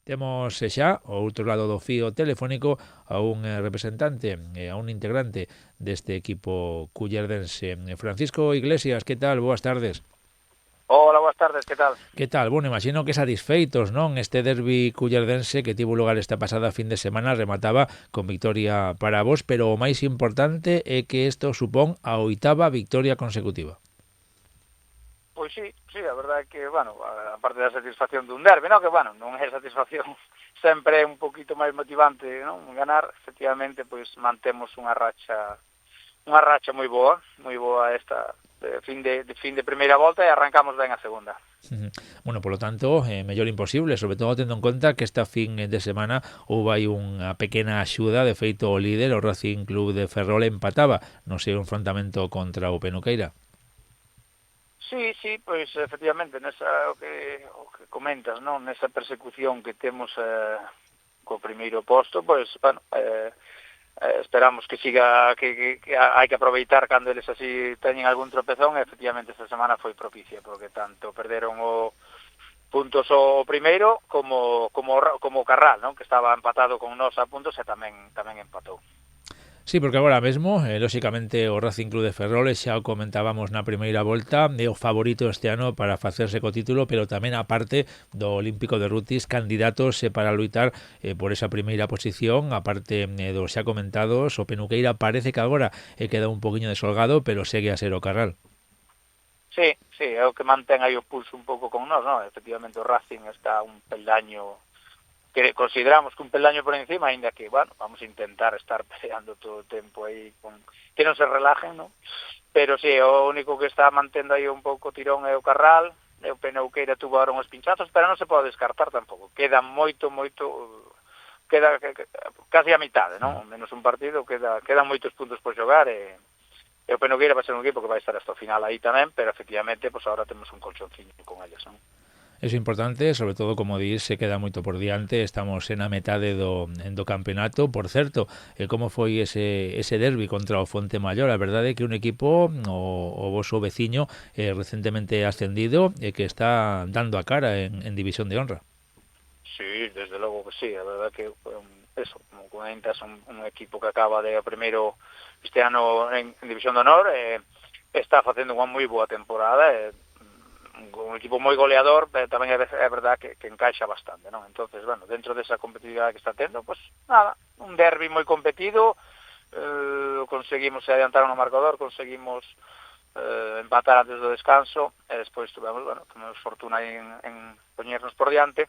Temos xa ao outro lado do fío telefónico a un representante, a un integrante deste equipo cullerdense. Francisco Iglesias, que tal? Boas tardes. Hola, buenas tardes, ¿qué tal? Que tal? Bueno, imagino que satisfeitos, non? Este derbi cullerdense que tivo lugar esta pasada fin de semana remataba con victoria para vos, pero o máis importante é que isto supón a 8ª victoria consecutiva. Pois sí, a verdade é que, bueno, a parte da satisfacción dun derbi, non? Que, bueno, non é satisfacción, sempre é un poquito máis motivante, non? Ganar, efectivamente, pois mantemos unha racha moi boa esta fin de primeira volta e arrancamos ben a segunda. Bueno, polo tanto, mellor imposible, sobre todo tendo en conta que esta fin de semana houve aí unha pequena axuda, de feito o líder, o Racing Club de Ferrol, empataba no seu enfrontamento contra o Penuqueira. Sí, pois efectivamente, o que comentas, non? Nesa persecución que temos co primeiro posto, pois, bueno, esperamos que siga, que hai que aproveitar cando eles así teñen algún tropezón, e efectivamente esta semana foi propicia, porque tanto perderon puntos o primeiro como o Carral, non? Que estaba empatado con nós a puntos e tamén empatou. Sí, porque agora mesmo, lóxicamente, o Racing Club de Ferrol, xa o comentábamos na primeira volta, é o favorito este ano para facerse co título, pero tamén a parte do Olímpico de Rutis, candidatos para luitar por esa primeira posición, a parte dos xa comentados, o Penuqueira parece que agora queda un poquinho desolgado, pero segue a ser o Carral. Sí, é o que mantén aí o pulso un pouco con nós, non? Efectivamente o Racing está un peldaño, que consideramos que un peldaño por encima, ainda que, bueno, vamos a intentar estar peleando todo o tempo aí, que non se relajen, non? Pero sí, o único que está mantendo aí un pouco tirón é o Carral, e o Peneuqueira tuvo agora uns pinchazos, pero non se pode descartar tampouco. Queda casi a mitade, non? Menos un partido, quedan moitos puntos por xogar, e o Peneuqueira vai ser un equipo que vai estar hasta o final aí tamén, pero efectivamente, pues agora temos un colchonciño con eles, non? Eso é importante, sobre todo, como dís, se queda moito por diante, estamos en a metade do campeonato. Por certo, como foi ese derbi contra o Fonte Maior? A verdade é que un equipo, o voso veciño, recentemente ascendido, que está dando a cara en División de Honra. Sí, desde logo que sí, a verdade que eso, como comentas, un equipo que acaba de primeiro este ano en División de Honor, está facendo unha moi boa temporada, un equipo moi goleador, pero tamén é verdade que encaixa bastante, non? Entonces, bueno, dentro desa competitividade que está tendo, pues nada, un derbi moi competido, conseguimos adiantar no marcador, conseguimos empatar antes do descanso, e despois tuvemos fortuna en poñernos por diante,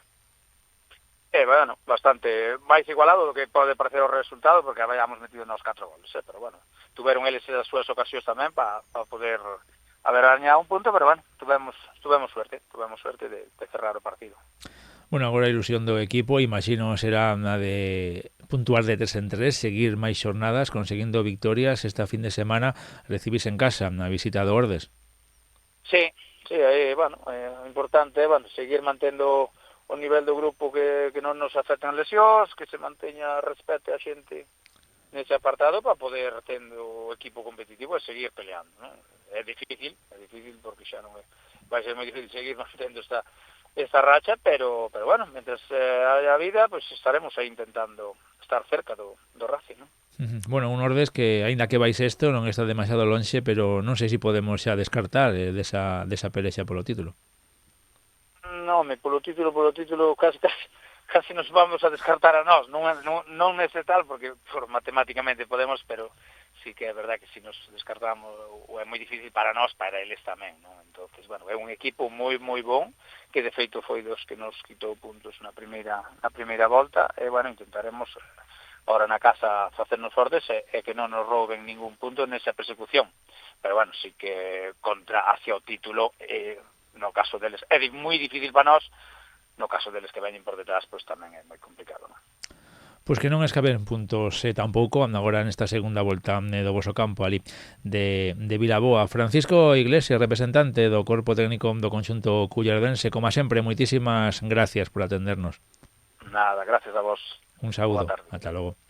e, bueno, bastante máis igualado do que pode parecer o resultado, porque habíamos metido nos 4 goles, pero, bueno, tuveron eles as súas ocasións tamén para poder haber arañado un punto, pero, bueno, tuvemos suerte de cerrar o partido. Bueno, agora a ilusión do equipo, imagino, será na de puntuar de 3 en 3, seguir máis xornadas, conseguindo victorias. Esta fin de semana recibís en casa na visita do Ordes. Sí, bueno, importante, bueno, seguir mantendo o nivel do grupo, que non nos afecten lesións, que se manteña respeto a xente nese apartado para poder tendo o equipo competitivo e seguir peleando, non? É difícil porque xa non vai ser moi difícil seguir mantendo esta racha, pero bueno, mentres haya vida, pues estaremos aí intentando estar cerca do Racing, non? Bueno, un Ordes que, aínda que vai sexto, non está demasiado lonxe, pero non sei se podemos xa descartar desa pelexa polo título. Non, polo título casi nos vamos a descartar a nós, non nese tal, porque matemáticamente podemos, pero sí que é verdade que se nos descartamos, ou é moi difícil para nós, para eles tamén, non? Entonces, bueno, é un equipo moi bon, que de feito foi dos que nos quitou puntos na primeira volta, e, bueno, intentaremos ahora na casa facernos fortes e que non nos rouben ningún punto nesa persecución, pero, bueno, sí que hacia o título, no caso deles é moi difícil para nós, no caso deles que veñen por detrás, pois tamén é moi complicado, non? Pois que non escaben puntos tampouco agora nesta segunda volta do voso campo ali de Vilaboa. Francisco Iglesias, representante do corpo técnico do conxunto cullerdense, como sempre, moitísimas gracias por atendernos. Nada, gracias a vos. Un saúdo, ata logo.